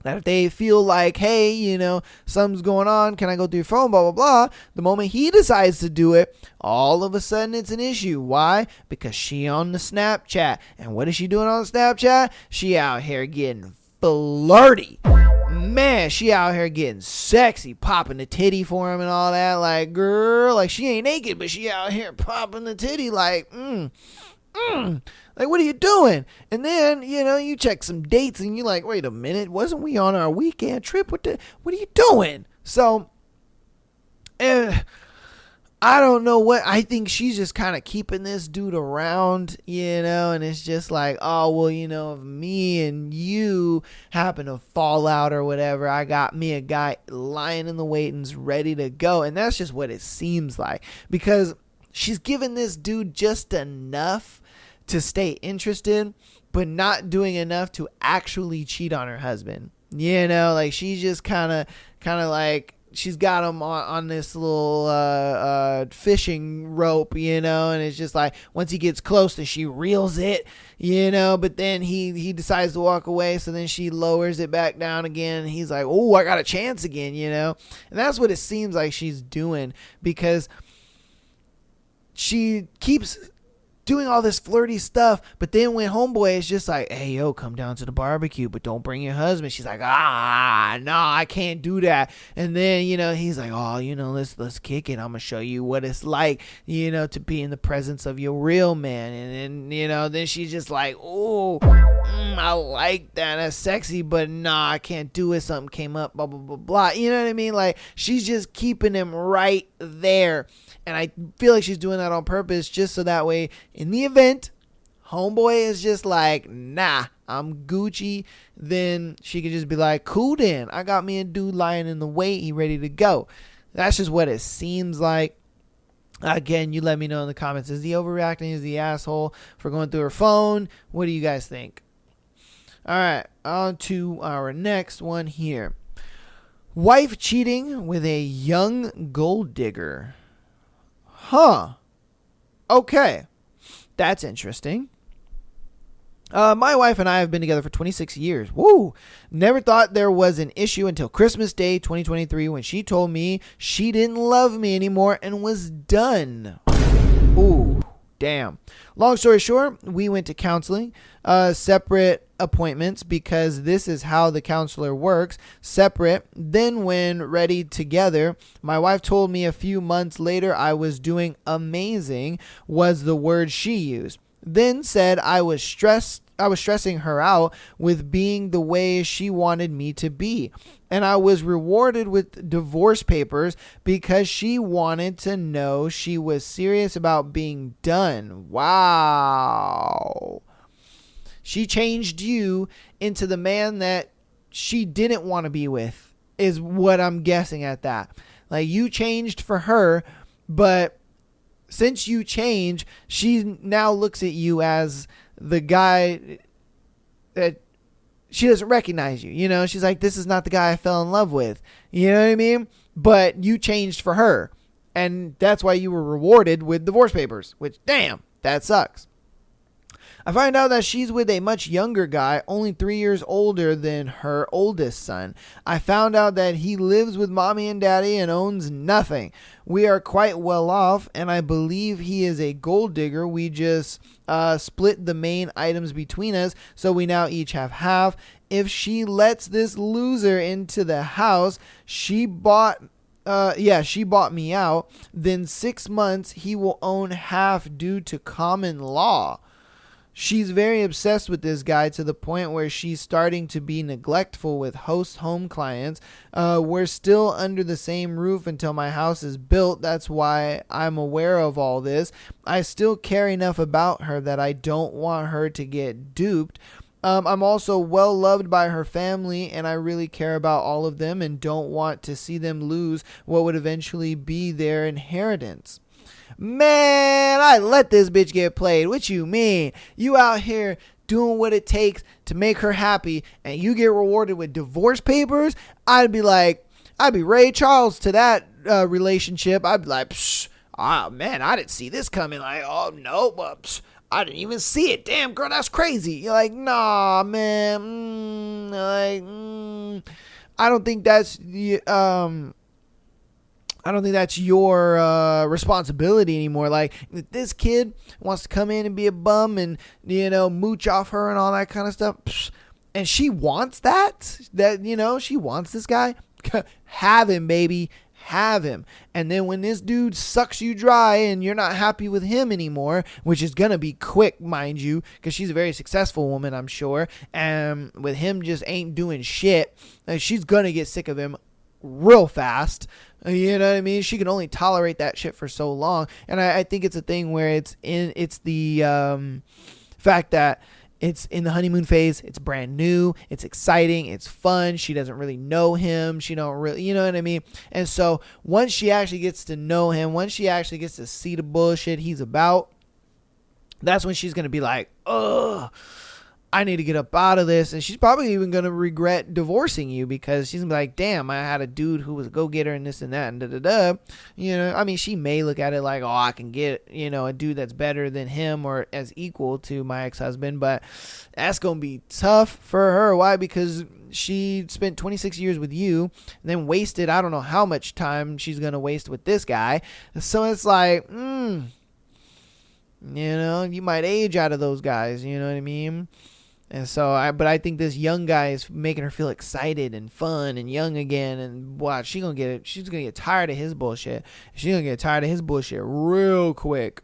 that if they feel like, hey, something's going on, can I go through your phone, blah, blah, blah. The moment he decides to do it, all of a sudden it's an issue. Why? Because she on the Snapchat. And what is she doing on Snapchat? She out here getting flirty. Man, she out here getting sexy, popping the titty for him and all that. Like, girl, like she ain't naked, but she out here popping the titty like, like, what are you doing? And then, you check some dates and you're like, wait a minute, wasn't we on our weekend trip? What are you doing? So, I don't know what, I think she's just kind of keeping this dude around, and it's just like, oh, well, if me and you happen to fall out or whatever, I got me a guy lying in the waitings ready to go. And that's just what it seems like, because she's giving this dude just enough to stay interested, but not doing enough to actually cheat on her husband. Like she's just kind of like, she's got him on this little fishing rope, and it's just like once he gets close to, she reels it, but then he decides to walk away, so then she lowers it back down again, and he's like, oh, I got a chance again, and that's what it seems like she's doing, because she keeps doing all this flirty stuff, but then when homeboy is just like, hey, yo, come down to the barbecue, but don't bring your husband, she's like, no, I can't do that. And then, he's like, oh, let's kick it. I'm gonna show you what it's like, to be in the presence of your real man. And then, then she's just like, oh, I like that, that's sexy, but nah, I can't do it, something came up, blah, blah, blah, blah. You know what I mean? Like, she's just keeping him right there. And I feel like she's doing that on purpose, just so that way, in the event homeboy is just like, nah, I'm Gucci, then she could just be like, cool then, I got me a dude lying in the wait, he ready to go. That's just what it seems like. Again, you let me know in the comments. Is he overreacting? Is he asshole for going through her phone? What do you guys think? All right, on to our next one here. Wife cheating with a young gold digger. Huh. Okay. That's interesting. My wife and I have been together for 26 years. Woo! Never thought there was an issue until Christmas Day 2023 when she told me she didn't love me anymore and was done. Ooh, damn. Long story short, we went to counseling, separate appointments, because this is how the counselor works, separate. Then when ready together, my wife told me a few months later I was doing amazing, was the word she used. Then said I was stressing her out with being the way she wanted me to be. And I was rewarded with divorce papers because she wanted to know she was serious about being done. Wow. She changed you into the man that she didn't want to be with, is what I'm guessing at that. Like, you changed for her, but since you changed, she now looks at you as the guy that she doesn't recognize you. You know, she's like, this is not the guy I fell in love with. You know what I mean? But you changed for her. And that's why you were rewarded with divorce papers, which, damn, that sucks. I find out that she's with a much younger guy, only 3 years older than her oldest son. I found out that he lives with mommy and daddy and owns nothing. We are quite well off, and I believe he is a gold digger. We just split the main items between us, so we now each have half. If she lets this loser into the house, she bought me out, then 6 months he will own half due to common law. She's very obsessed with this guy to the point where she's starting to be neglectful with host home clients. We're still under the same roof until my house is built. That's why I'm aware of all this. I still care enough about her that I don't want her to get duped. I'm also well loved by her family, and I really care about all of them and don't want to see them lose what would eventually be their inheritance. Man, I let this bitch get played. What you mean? You out here doing what it takes to make her happy, and you get rewarded with divorce papers? I'd be Ray Charles to that relationship. I'd be like, man, I didn't see this coming. Like, oh, no, I didn't even see it. Damn, girl, that's crazy. You're like, nah, man. I don't think that's your responsibility anymore. Like, if this kid wants to come in and be a bum and, mooch off her and all that kind of stuff, and she wants she wants this guy, have him, baby. Have him. And then when this dude sucks you dry and you're not happy with him anymore, which is going to be quick, mind you, because she's a very successful woman, I'm sure, and with him just ain't doing shit, she's going to get sick of him real fast. You know what I mean? She can only tolerate that shit for so long. And I think it's a thing where it's the fact that it's in the honeymoon phase. It's brand new. It's exciting. It's fun. She doesn't really know him. She don't really, you know what I mean? And so once she actually gets to know him, once she actually gets to see the bullshit he's about, that's when she's going to be like, ugh, I need to get up out of this. And she's probably even going to regret divorcing you because she's going to be like, damn, I had a dude who was a go-getter and this and that and da-da-da. I mean, she may look at it like, oh, I can get, a dude that's better than him or as equal to my ex-husband. But that's going to be tough for her. Why? Because she spent 26 years with you and then wasted, I don't know how much time she's going to waste with this guy. So it's like, you might age out of those guys. You know what I mean? And so, I think this young guy is making her feel excited and fun and young again. And watch, she's gonna get tired of his bullshit. She's gonna get tired of his bullshit real quick.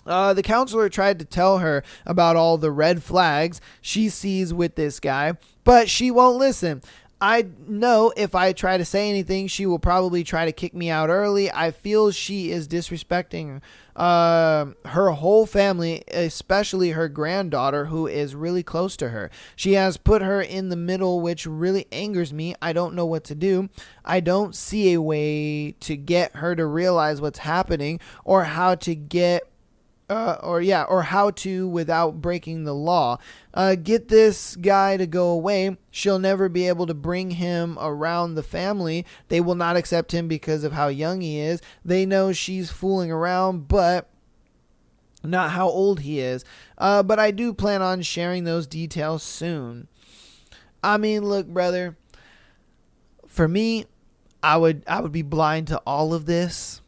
The counselor tried to tell her about all the red flags she sees with this guy, but she won't listen. I know if I try to say anything, she will probably try to kick me out early. I feel she is disrespecting her whole family, especially her granddaughter, who is really close to her. She has put her in the middle, which really angers me. I don't know what to do. I don't see a way to get her to realize what's happening or how to get or how to without breaking the law. Get this guy to go away. She'll never be able to bring him around the family. They will not accept him because of how young he is. They know she's fooling around, but not how old he is. But I do plan on sharing those details soon. I mean, look, brother, for me, I would be blind to all of this.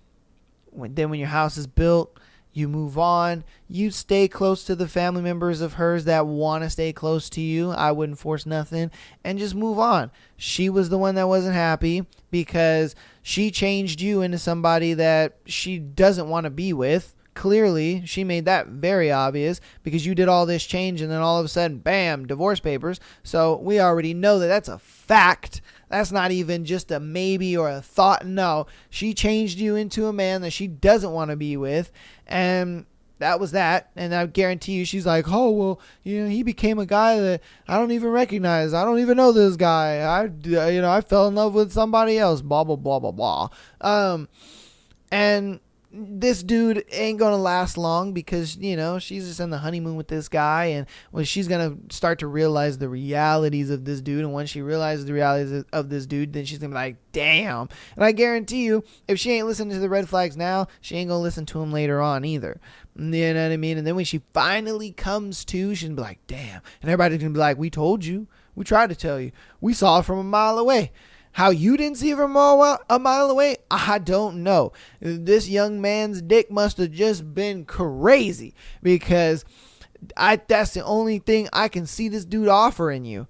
When your house is built, you move on. You stay close to the family members of hers that want to stay close to you. I wouldn't force nothing. And just move on. She was the one that wasn't happy because she changed you into somebody that she doesn't want to be with. Clearly, she made that very obvious because you did all this change and then all of a sudden, bam, divorce papers. So we already know that that's a fact. That's not even just a maybe or a thought. No, she changed you into a man that she doesn't want to be with. And that was that. And I guarantee you she's like, oh, well, he became a guy that I don't even recognize. I don't even know this guy. I fell in love with somebody else. Blah, blah, blah, blah, blah. And this dude ain't gonna last long because she's just in the honeymoon with this guy, and when she's gonna start to realize the realities of this dude, and once she realizes the realities of this dude, then she's gonna be like, damn. And I guarantee you, if she ain't listening to the red flags now, she ain't gonna listen to him later on either. You know what I mean? And then when she finally comes to, she's gonna be like, damn. And everybody's gonna be like, we told you, we tried to tell you, we saw it from a mile away. How you didn't see it from a mile away, I don't know. This young man's dick must have just been crazy because that's the only thing I can see this dude offering you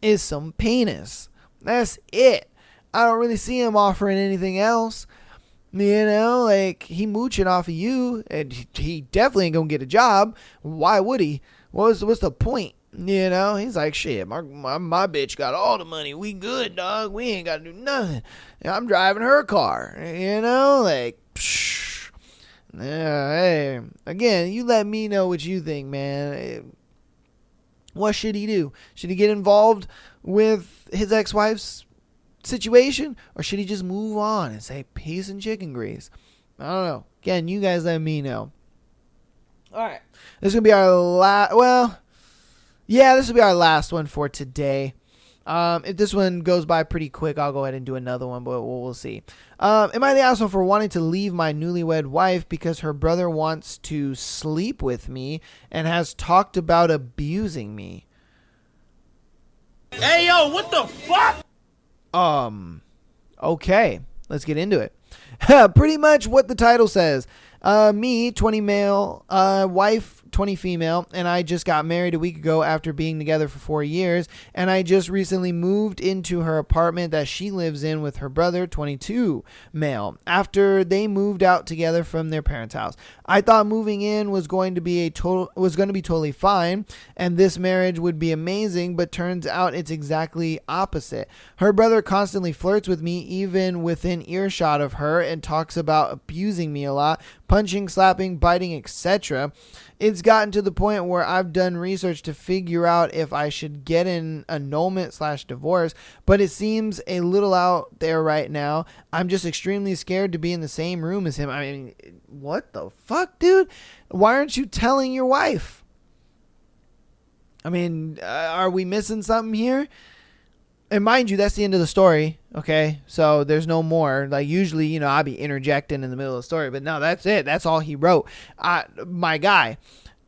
is some penis. That's it. I don't really see him offering anything else. Like he mooching off of you, and he definitely ain't gonna get a job. Why would he? What's the point? He's like, shit, my bitch got all the money. We good, dog. We ain't got to do nothing. I'm driving her car. Psh. Hey, again, you let me know what you think, man. What should he do? Should he get involved with his ex-wife's situation, or should he just move on and say peace and chicken grease? I don't know. Again, you guys let me know. All right, this is gonna be our last. Well. Yeah, this will be our last one for today. If this one goes by pretty quick, I'll go ahead and do another one, but we'll see. Am I the asshole for wanting to leave my newlywed wife because her brother wants to sleep with me and has talked about abusing me? Hey, yo, what the fuck? Okay, let's get into it. Pretty much what the title says. Me, 20 male, wife, 20 female, and I just got married a week ago after being together for 4 years, and I just recently moved into her apartment that she lives in with her brother, 22 male, after they moved out together from their parents' house. I thought moving in was going to be totally fine, and this marriage would be amazing, but turns out it's exactly opposite. Her brother constantly flirts with me, even within earshot of her, and talks about abusing me a lot, punching, slapping, biting, etc. It's gotten to the point where I've done research to figure out if I should get an annulment/divorce, but it seems a little out there right now. I'm just extremely scared to be in the same room as him. I mean, what the fuck, dude? Why aren't you telling your wife? I mean, are we missing something here? And mind you, that's the end of the story, okay? So there's no more. Like, usually, I'd be interjecting in the middle of the story, but no, that's it. That's all he wrote. My guy,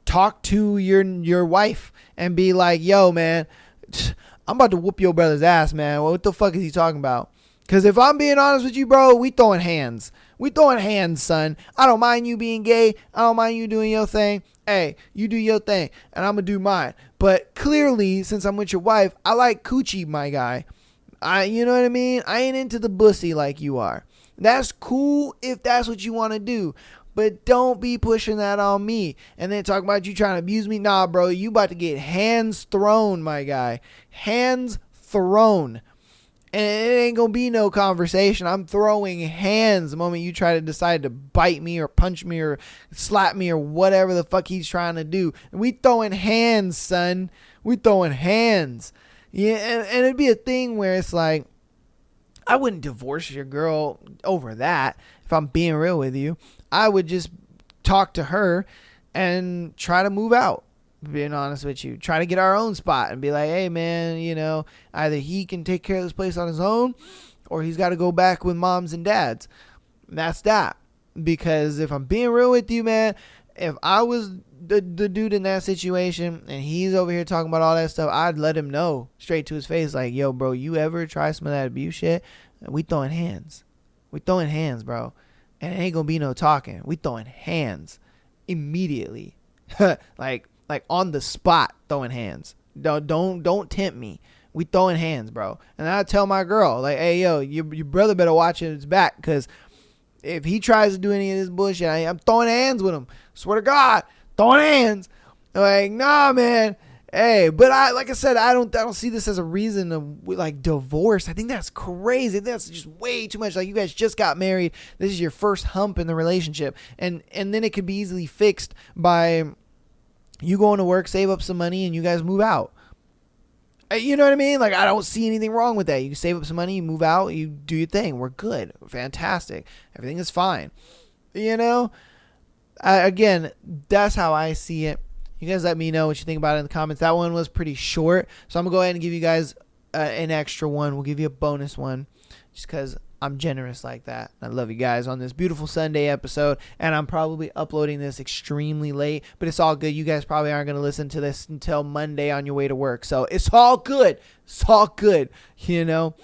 talk to your wife and be like, yo, man, I'm about to whoop your brother's ass, man. What the fuck is he talking about? Because if I'm being honest with you, bro, we throwing hands. We throwing hands, son. I don't mind you being gay. I don't mind you doing your thing. Hey, you do your thing, and I'm going to do mine. But clearly, since I'm with your wife, I like coochie, my guy. You know what I mean? I ain't into the pussy like you are. That's cool if that's what you want to do. But don't be pushing that on me. And then talking about you trying to abuse me. Nah, bro, you about to get hands thrown, my guy. Hands thrown. And it ain't going to be no conversation. I'm throwing hands the moment you try to decide to bite me or punch me or slap me or whatever the fuck he's trying to do. And we throwing hands, son. We throwing hands. Yeah, and it'd be a thing where it's like, I wouldn't divorce your girl over that. If I'm being real with you, I would just talk to her and try to move out. Being honest with you, try to get our own spot and be like, hey man, either he can take care of this place on his own or he's got to go back with moms and dads. And that's that. Because if I'm being real with you, man, if I was the dude in that situation and he's over here talking about all that stuff, I'd let him know straight to his face, like, yo, bro, you ever try some of that abuse shit? We throwing hands. We throwing hands, bro. And it ain't gonna be no talking. We throwing hands immediately. Like on the spot, throwing hands. Don't tempt me. We throwing hands, bro. And I tell my girl, like, hey, yo, your brother better watch his back, because If he tries to do any of this bullshit, I'm throwing hands with him. Swear to God, throwing hands. Like, nah, man. Hey, but like I said, I don't see this as a reason to like divorce. I think that's crazy. That's just way too much. Like, you guys just got married. This is your first hump in the relationship, and then it could be easily fixed by you going to work, save up some money, and you guys move out. You know what I mean? Like, I don't see anything wrong with that. You save up some money, you move out, you do your thing. We're good. Fantastic. Everything is fine. You know? Again, that's how I see it. You guys let me know what you think about it in the comments. That one was pretty short, so I'm going to go ahead and give you guys an extra one. We'll give you a bonus one just because I'm generous like that. I love you guys on this beautiful Sunday episode, and I'm probably uploading this extremely late, but it's all good. You guys probably aren't going to listen to this until Monday on your way to work, so it's all good. It's all good, you know?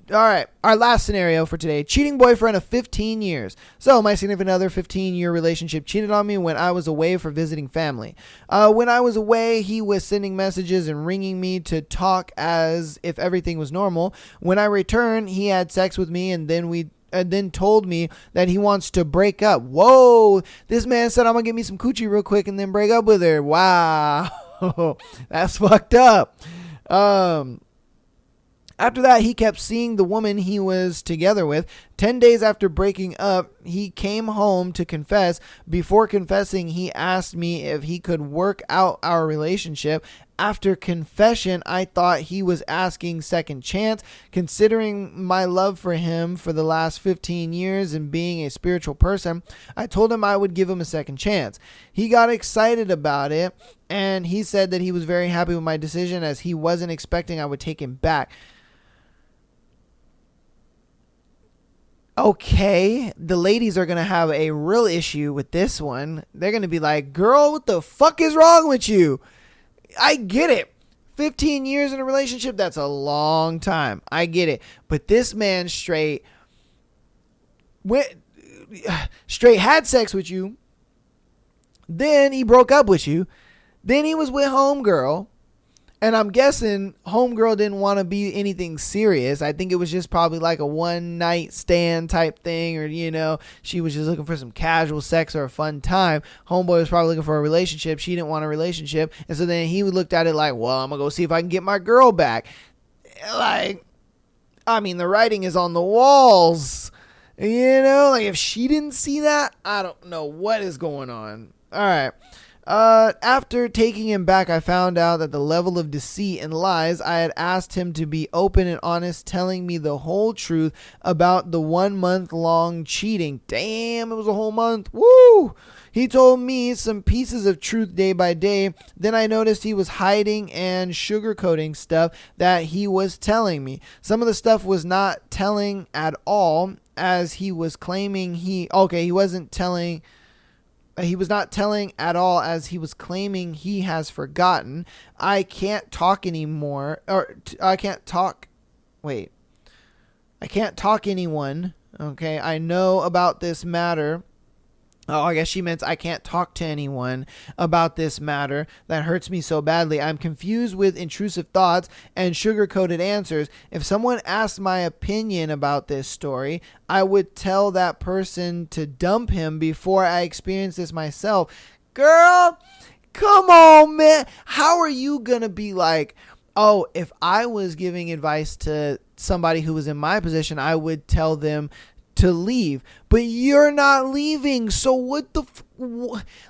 All right, our last scenario for today. Cheating boyfriend of 15 years. So my significant other, 15-year relationship, cheated on me when I was away for visiting family. When I was away, he was sending messages and ringing me to talk as if everything was normal. When I returned, he had sex with me and then told me that he wants to break up. Whoa, this man said, I'm going to get me some coochie real quick and then break up with her. Wow, that's fucked up. After that, he kept seeing the woman he was together with. 10 days after breaking up, he came home to confess. Before confessing, he asked me if he could work out our relationship. After confession, I thought he was asking second chance. Considering my love for him for the last 15 years and being a spiritual person, I told him I would give him a second chance. He got excited about it, and he said that he was very happy with my decision as he wasn't expecting I would take him back. Okay, the ladies are going to have a real issue with this one. They're going to be like, girl, what the fuck is wrong with you? I get it. 15 years in a relationship, that's a long time. I get it. But this man straight had sex with you. Then he broke up with you. Then he was with homegirl. And I'm guessing homegirl didn't want to be anything serious. I think it was just probably like a one night stand type thing, or, you know, she was just looking for some casual sex or a fun time. Homeboy was probably looking for a relationship. She didn't want a relationship. And so then he looked at it like, well, I'm going to go see if I can get my girl back. Like, I mean, the writing is on the walls. You know, like if she didn't see that, I don't know what is going on. All right. After taking him back, I found out that the level of deceit and lies. I had asked him to be open and honest, telling me the whole truth about the 1 month long cheating. Damn, it was a whole month. Woo! He told me some pieces of truth day by day. Then I noticed he was hiding and sugarcoating stuff that he was telling me. Some of the stuff was not telling at all, as he was claiming he was not telling at all, as he was claiming he has forgotten. I can't talk anymore. I can't talk anyone. Okay. I know about this matter. Oh, I guess she meant I can't talk to anyone about this matter that hurts me so badly. I'm confused with intrusive thoughts and sugar-coated answers. If someone asked my opinion about this story, I would tell that person to dump him before I experience this myself. Girl, come on, man. How are you going to be like, oh, if I was giving advice to somebody who was in my position, I would tell them to leave, but you're not leaving. So what the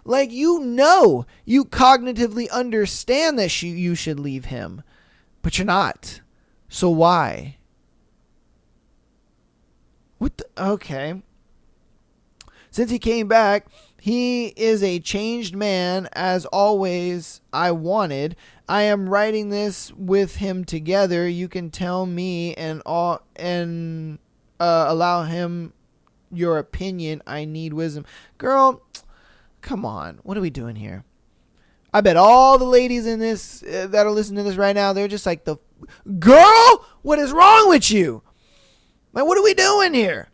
like, you cognitively understand that you should leave him, but you're not. So why? Okay. Since he came back, he is a changed man, as always. I wanted. I am writing this with him together. You can tell me and allow him your opinion. I need wisdom. Girl, come on. What are we doing here? I bet all the ladies in this that are listening to this right now, they're just like, girl, what is wrong with you? Like, what are we doing here?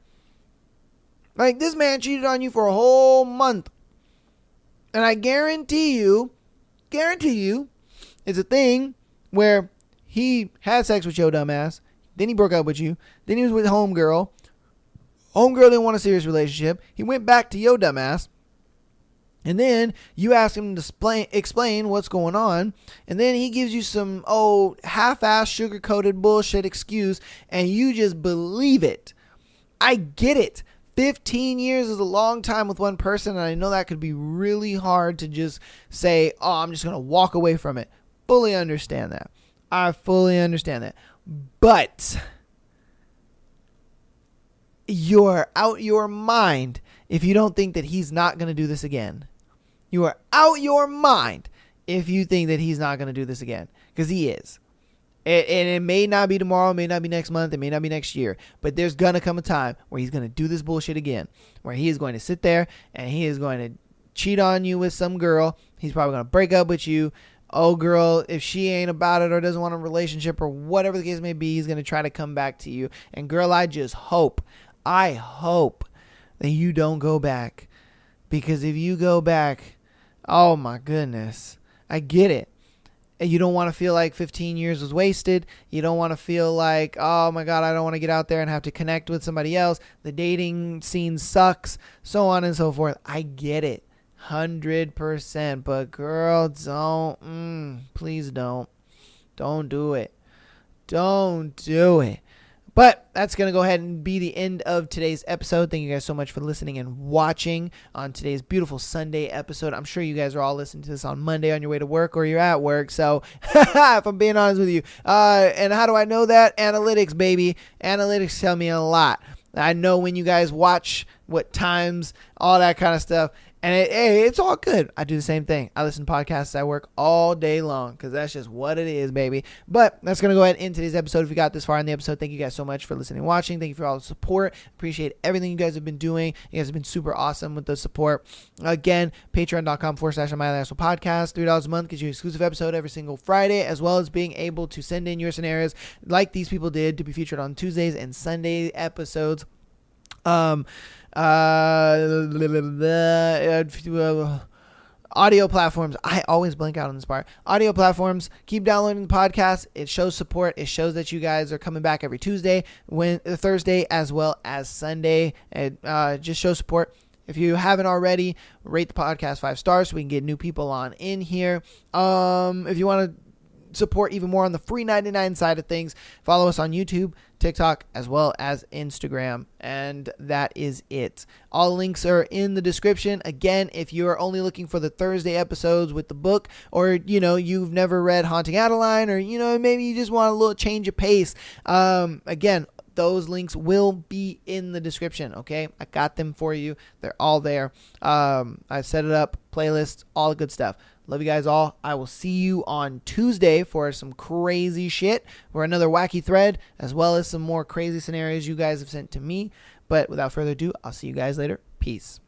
Like, this man cheated on you for a whole month. And I guarantee you, it's a thing where he had sex with your dumb ass. Then he broke up with you. Then he was with homegirl. Homegirl didn't want a serious relationship. He went back to yo dumbass. And then you ask him to explain what's going on. And then he gives you some, half-ass sugar-coated bullshit excuse. And you just believe it. I get it. 15 years is a long time with one person. And I know that could be really hard to just say, I'm just going to walk away from it. Fully understand that. I fully understand that. But you're out your mind if you don't think that he's not going to do this again. You are out your mind if you think that he's not going to do this again. Because he is. And it may not be tomorrow, it may not be next month, it may not be next year. But there's going to come a time where he's going to do this bullshit again. Where he is going to sit there and he is going to cheat on you with some girl. He's probably going to break up with you. Oh, girl, if she ain't about it or doesn't want a relationship or whatever the case may be, he's going to try to come back to you. And girl, I hope that you don't go back. Because if you go back, oh my goodness, I get it. You don't want to feel like 15 years was wasted. You don't want to feel like, oh my God, I don't want to get out there and have to connect with somebody else. The dating scene sucks, so on and so forth. I get it. 100%. But girl, please don't. Don't do it. Don't do it. But that's going to go ahead and be the end of today's episode. Thank you guys so much for listening and watching on today's beautiful Sunday episode. I'm sure you guys are all listening to this on Monday on your way to work or you're at work. So if I'm being honest with you. And how do I know that? Analytics, baby. Analytics tell me a lot. I know when you guys watch, what times, all that kind of stuff. And it's all good. I do the same thing. I listen to podcasts at work all day long because that's just what it is, baby. But that's going to go ahead and end today's episode. If you got this far in the episode, thank you guys so much for listening and watching. Thank you for all the support. Appreciate everything you guys have been doing. You guys have been super awesome with the support. Again, patreon.com/MyLifeStylePodcast. $3 a month gives you an exclusive episode every single Friday, as well as being able to send in your scenarios like these people did to be featured on Tuesdays and Sunday episodes. Audio platforms. I always blank out on this part. Audio platforms. Keep downloading the podcast. It shows support. It shows that you guys are coming back every Tuesday, Thursday, as well as Sunday. And just show support. If you haven't already, rate the podcast 5 stars so we can get new people on in here. If you want to support even more on the free 99 side of things, follow us on YouTube, TikTok, as well as Instagram. And that is it. All links are in the description. Again, if you're only looking for the Thursday episodes with the book, or, you've never read Haunting Adeline, or, maybe you just want a little change of pace. Again, those links will be in the description. Okay. I got them for you. They're all there. I set it up, playlist, all the good stuff. Love you guys all. I will see you on Tuesday for some crazy shit, for another wacky thread, as well as some more crazy scenarios you guys have sent to me. But without further ado, I'll see you guys later. Peace.